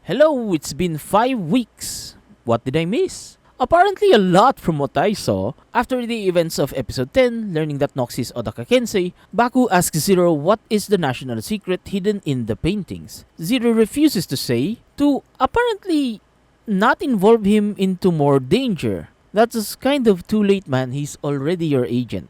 Hello, it's been 5 weeks. What did I miss? Apparently a lot from what I saw. After the events of episode 10, learning that Nox is Odaka Kensei, Baku asks Zero what is the national secret hidden in the paintings. Zero refuses to say, to apparently not involve him into more danger. That's kind of too late, man, he's already your agent.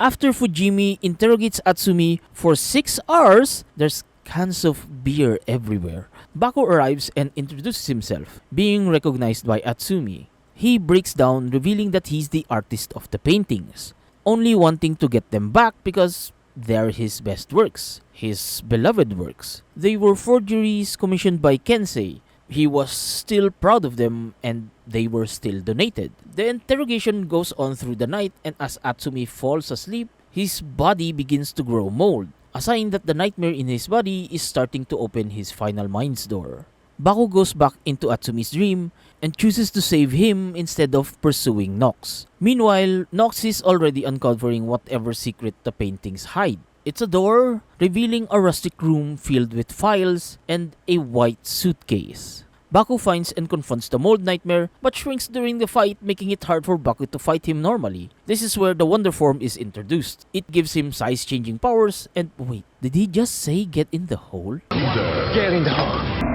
After Fujimi interrogates Atsumi for 6 hours, there's cans of beer everywhere. Baku arrives and introduces himself, being recognized by Atsumi. He breaks down, revealing that he's the artist of the paintings, only wanting to get them back because they're his best works, his beloved works. They were forgeries commissioned by Kensei. He was still proud of them and they were still donated. The interrogation goes on through the night, and as Atsumi falls asleep, his body begins to grow mold, a sign that the nightmare in his body is starting to open his final mind's door. Baku goes back into Atsumi's dream and chooses to save him instead of pursuing Nox. Meanwhile, Nox is already uncovering whatever secret the paintings hide. It's a door, revealing a rustic room filled with files and a white suitcase. Baku finds and confronts the mold nightmare, but shrinks during the fight, making it hard for Baku to fight him normally. This is where the Wonder Form is introduced. It gives him size-changing powers, and wait, did he just say get in the hole? Get in the hole.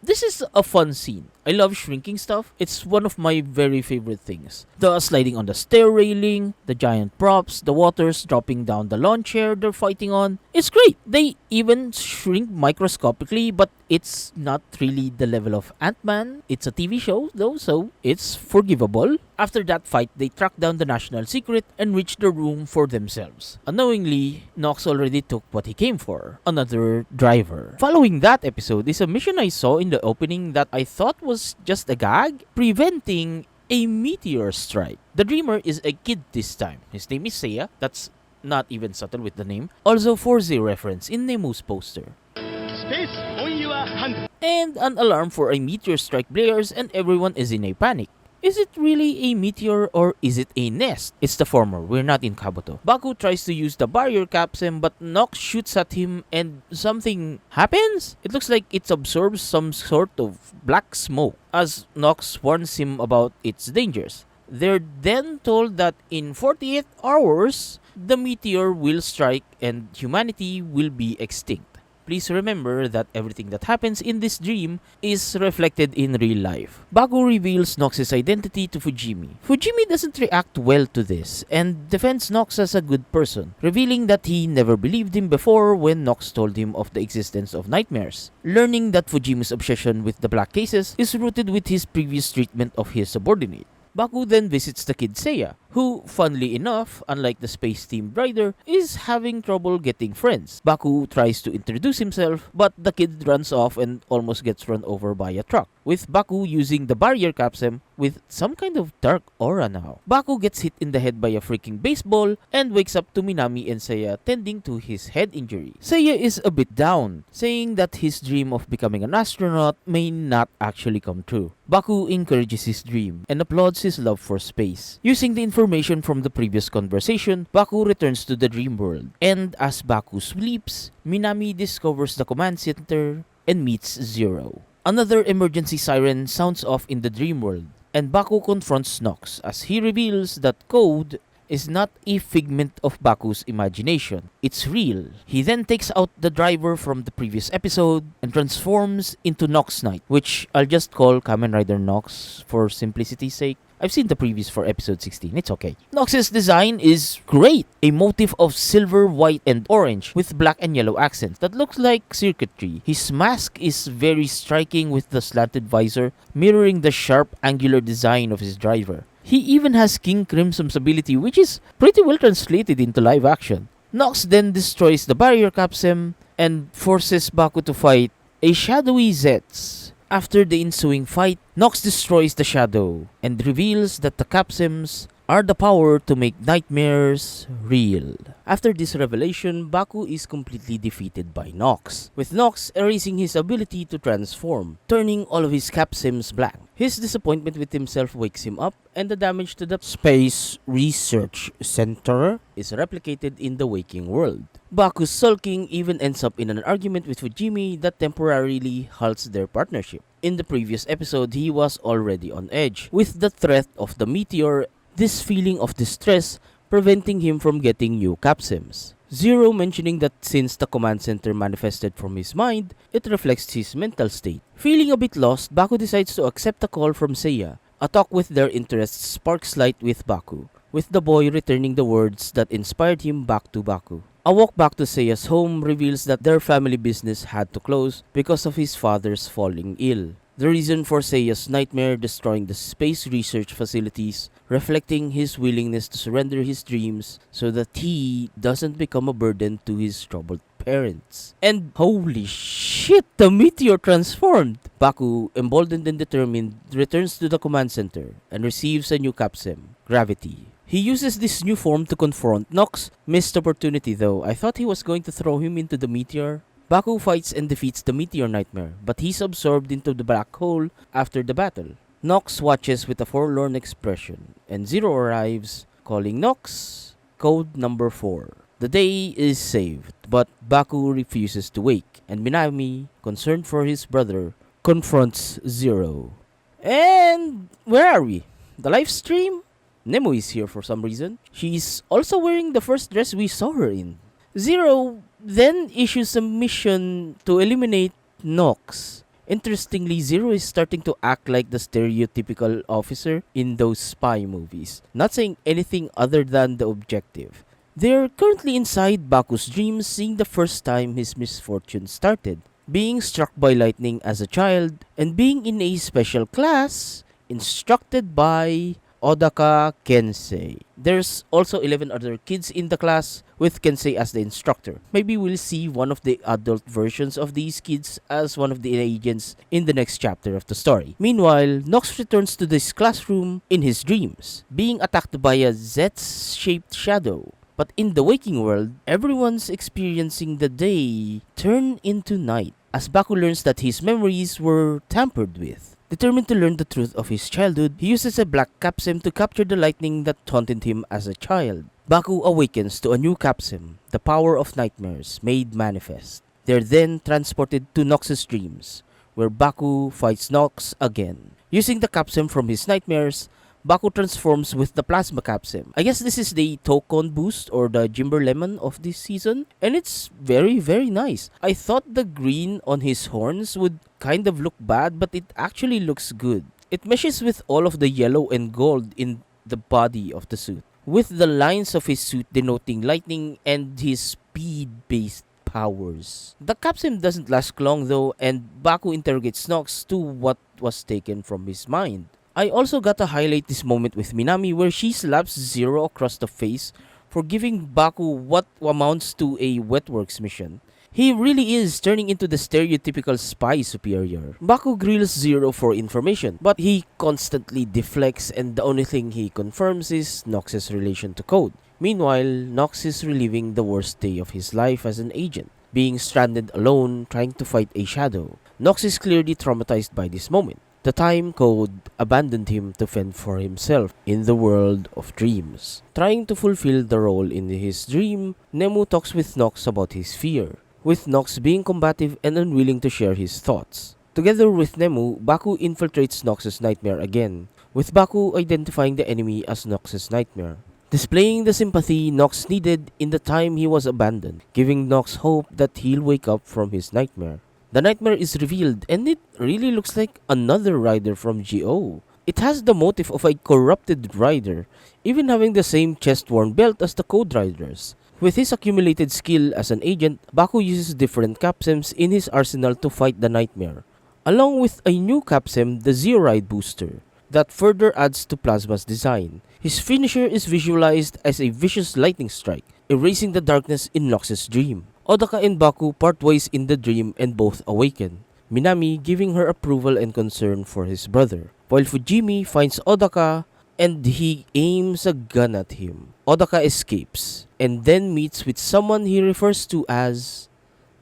This is a fun scene. I love shrinking stuff. It's one of my very favorite things. The sliding on the stair railing, the giant props, the waters dropping down the lawn chair they're fighting on. It's great. They even shrink microscopically, but it's not really the level of Ant-Man. It's a TV show though, so it's forgivable. After that fight, they track down the national secret and reach the room for themselves. Unknowingly, Nox already took what he came for, another driver. Following that episode is a mission I saw in the opening that I thought was just a gag, preventing a meteor strike. The dreamer is a kid this time. His name is Seiya. That's not even subtle with the name. Also 4Z reference in Nemu's poster. Space on your hand. And an alarm for a meteor strike blares and everyone is in a panic. Is it really a meteor or is it a nest? It's the former, we're not in Kabuto. Baku tries to use the barrier capsule but Nox shoots at him and something happens? It looks like it absorbs some sort of black smoke as Nox warns him about its dangers. They're then told that in 48 hours, the meteor will strike and humanity will be extinct. Please remember that everything that happens in this dream is reflected in real life. Baku reveals Nox's identity to Fujimi. Fujimi doesn't react well to this and defends Nox as a good person, revealing that he never believed him before when Nox told him of the existence of nightmares. Learning that Fujimi's obsession with the black cases is rooted with his previous treatment of his subordinate. Baku then visits the kid Seiya, who, funnily enough, unlike the space-themed rider, is having trouble getting friends. Baku tries to introduce himself, but the kid runs off and almost gets run over by a truck, with Baku using the barrier capsule with some kind of dark aura now. Baku gets hit in the head by a freaking baseball and wakes up to Minami and Seiya tending to his head injury. Seiya is a bit down, saying that his dream of becoming an astronaut may not actually come true. Baku encourages his dream and applauds his love for space. Using the information from the previous conversation, Baku returns to the dream world. And as Baku sleeps, Minami discovers the command center and meets Zero. Another emergency siren sounds off in the dream world, and Baku confronts Nox as he reveals that code is not a figment of Baku's imagination. It's real. He then takes out the driver from the previous episode and transforms into Nox Knight, which I'll just call Kamen Rider Nox for simplicity's sake. I've seen the previews for episode 16, it's okay. Nox's design is great. A motif of silver, white, and orange with black and yellow accents that looks like circuitry. His mask is very striking with the slanted visor, mirroring the sharp, angular design of his driver. He even has King Crimson's ability, which is pretty well translated into live action. Nox then destroys the barrier capsule and forces Baku to fight a shadowy Zeztz. After the ensuing fight, Nox destroys the shadow and reveals that the capsules are the power to make nightmares real. After this revelation, Baku is completely defeated by Nox, with Nox erasing his ability to transform, turning all of his capsules blank. His disappointment with himself wakes him up, and the damage to the Space Research Center is replicated in the waking world. Baku's sulking even ends up in an argument with Fujimi that temporarily halts their partnership. In the previous episode, he was already on edge, with the threat of the meteor, this feeling of distress preventing him from getting new capsims. Zero mentioning that since the command center manifested from his mind, it reflects his mental state. Feeling a bit lost, Baku decides to accept a call from Seiya. A talk with their interests sparks light with Baku, with the boy returning the words that inspired him back to Baku. A walk back to Seiya's home reveals that their family business had to close because of his father's falling ill. The reason for Seiya's nightmare destroying the space research facilities, reflecting his willingness to surrender his dreams so that he doesn't become a burden to his troubled parents. And holy shit, the meteor transformed! Baku, emboldened and determined, returns to the command center and receives a new capsim, Gravity. He uses this new form to confront Nox. Missed opportunity though. I thought he was going to throw him into the meteor. Baku fights and defeats the meteor nightmare, but he's absorbed into the black hole after the battle. Nox watches with a forlorn expression, and Zero arrives, calling Nox code number 4. The day is saved, but Baku refuses to wake, and Minami, concerned for his brother, confronts Zero. And where are we? The live stream? Nemu is here for some reason. She's also wearing the first dress we saw her in. Zero then issues a mission to eliminate Nox. Interestingly, Zero is starting to act like the stereotypical officer in those spy movies, not saying anything other than the objective. They're currently inside Baku's dreams, seeing the first time his misfortune started. Being struck by lightning as a child, and being in a special class, instructed by Odaka Kensei. There's also 11 other kids in the class, with Kensei as the instructor. Maybe we'll see one of the adult versions of these kids as one of the agents in the next chapter of the story. Meanwhile, Nox returns to this classroom in his dreams, being attacked by a Zeztz-shaped shadow. But in the waking world, everyone's experiencing the day turn into night, as Baku learns that his memories were tampered with. Determined to learn the truth of his childhood, he uses a black capsim to capture the lightning that taunted him as a child. Baku awakens to a new capsim, the power of nightmares made manifest. They're then transported to Nox's dreams, where Baku fights Nox again. Using the capsim from his nightmares, Baku transforms with the plasma capsim. I guess this is the Tokon boost or the Jimber Lemon of this season, and it's very nice. I thought the green on his horns would kind of look bad, but it actually looks good. It meshes with all of the yellow and gold in the body of the suit, with the lines of his suit denoting lightning and his speed-based powers. The capsim doesn't last long though, and Baku interrogates Nox to what was taken from his mind. I also got to highlight this moment with Minami where she slaps Zero across the face for giving Baku what amounts to a wetworks mission. He really is turning into the stereotypical spy superior. Baku grills Zero for information, but he constantly deflects, and the only thing he confirms is Nox's relation to Code. Meanwhile, Nox is reliving the worst day of his life as an agent, being stranded alone trying to fight a shadow. Nox is clearly traumatized by this moment. The time Code abandoned him to fend for himself in the world of dreams. Trying to fulfill the role in his dream, Nemu talks with Nox about his fear, with Nox being combative and unwilling to share his thoughts. Together with Nemu, Baku infiltrates Nox's nightmare again, with Baku identifying the enemy as Nox's nightmare, displaying the sympathy Nox needed in the time he was abandoned, giving Nox hope that he'll wake up from his nightmare. The nightmare is revealed, and it really looks like another rider from GO. It has the motif of a corrupted rider, even having the same chest-worn belt as the Code Riders. With his accumulated skill as an agent, Baku uses different capsims in his arsenal to fight the nightmare, along with a new capsim, the Zeoride Booster, that further adds to Plasma's design. His finisher is visualized as a vicious lightning strike, erasing the darkness in Nox's dream. Odaka and Baku part ways in the dream and both awaken, Minami giving her approval and concern for his brother, while Fujimi finds Odaka and he aims a gun at him. Odaka escapes and then meets with someone he refers to as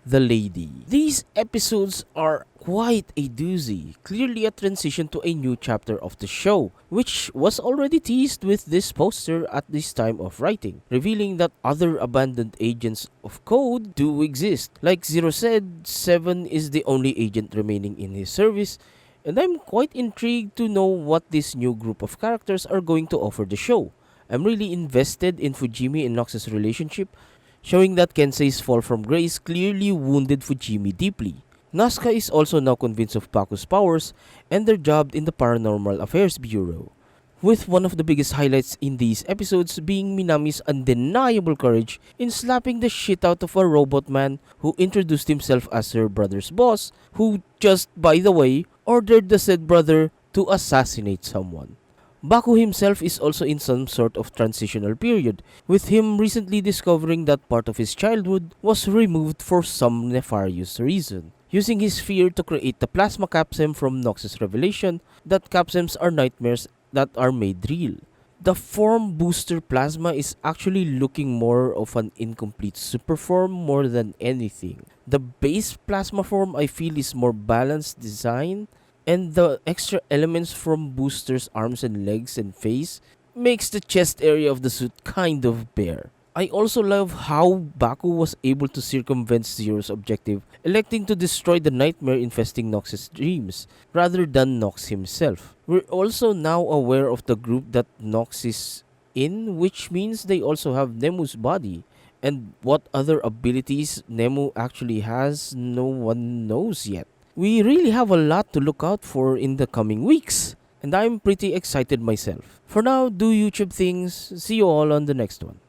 the lady. These episodes are quite a doozy, clearly a transition to a new chapter of the show, which was already teased with this poster at this time of writing, revealing that other abandoned agents of code do exist. Like Zero said, Seven is the only agent remaining in his service, and I'm quite intrigued to know what this new group of characters are going to offer the show. I'm really invested in Fujimi and Nox's relationship, showing that Kensei's fall from grace clearly wounded Fujimi deeply. Nazca is also now convinced of Baku's powers and their job in the Paranormal Affairs Bureau, with one of the biggest highlights in these episodes being Minami's undeniable courage in slapping the shit out of a robot man who introduced himself as her brother's boss, who just, by the way, ordered the said brother to assassinate someone. Baku himself is also in some sort of transitional period, with him recently discovering that part of his childhood was removed for some nefarious reason, using his fear to create the plasma capsem from Nox's revelation that capsems are nightmares that are made real. The form booster plasma is actually looking more of an incomplete superform more than anything. The base plasma form I feel is more balanced design, and the extra elements from Booster's arms and legs and face makes the chest area of the suit kind of bare. I also love how Baku was able to circumvent Zero's objective, electing to destroy the nightmare infesting Nox's dreams, rather than Nox himself. We're also now aware of the group that Nox is in, which means they also have Nemu's body. And what other abilities Nemu actually has, no one knows yet. We really have a lot to look out for in the coming weeks, and I'm pretty excited myself. For now, do YouTube things. See you all on the next one.